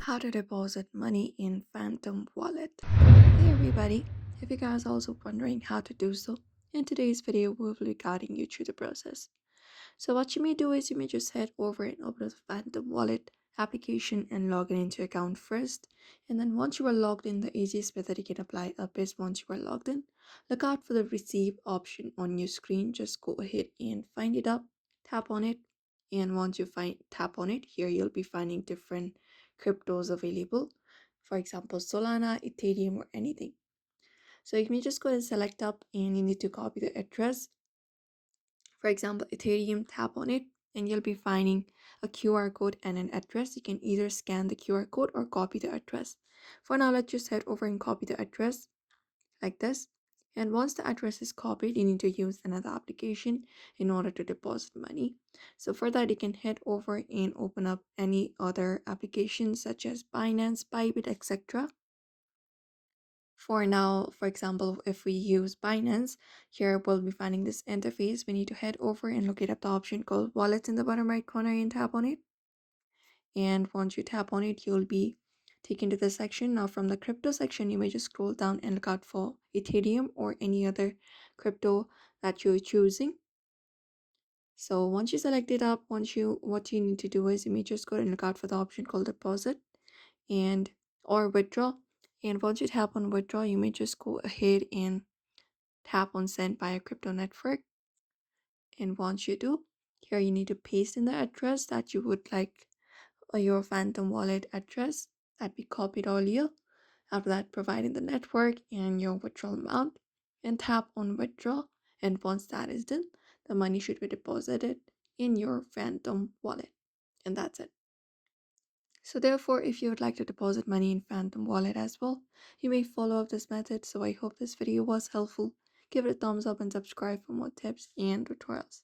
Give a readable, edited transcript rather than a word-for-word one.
How to deposit money in Phantom Wallet. Hey everybody, if you guys are also wondering how to do so, in today's video we will be guiding you through the process. So what you may do is you may just head over and open the Phantom Wallet application and log in into your account first. And then once you are logged in, the easiest method you can apply up is once you are logged in, look out for the receive option on your screen. Just go ahead and find it up, tap on it, and once you find tap on it, here you'll be finding different cryptos available. For example, Solana, Ethereum, or anything. So you can just go and select up and you need to copy the address. For example, Ethereum, tap on it and you'll be finding a QR code and an address. You can either scan the QR code or copy the address. For now, let's just head over and copy the address like this. And once the address is copied, you need to use another application in order to deposit money. So for that, you can head over and open up any other applications such as Binance, Bybit, etc. For now, for example, if we use Binance, here we'll be finding this interface. We need to head over and locate up the option called wallets in the bottom right corner and tap on it. And once you tap on it, you'll be taken to the section. Now from the crypto section, you may just scroll down and look out for Ethereum or any other crypto that you're choosing. So once you select it up, what you need to do is you may just go and look out for the option called deposit and or withdraw. And once you tap on withdraw, you may just go ahead and tap on send via crypto network. And once you do, here you need to paste in the address that you would like your Phantom Wallet address that we copied earlier. After that, provide in the network and your withdrawal amount and tap on withdraw. And once that is done, the money should be deposited in your Phantom Wallet. And that's it. So therefore, if you would like to deposit money in Phantom Wallet as well, you may follow up this method. So I hope this video was helpful. Give it a thumbs up and subscribe for more tips and tutorials.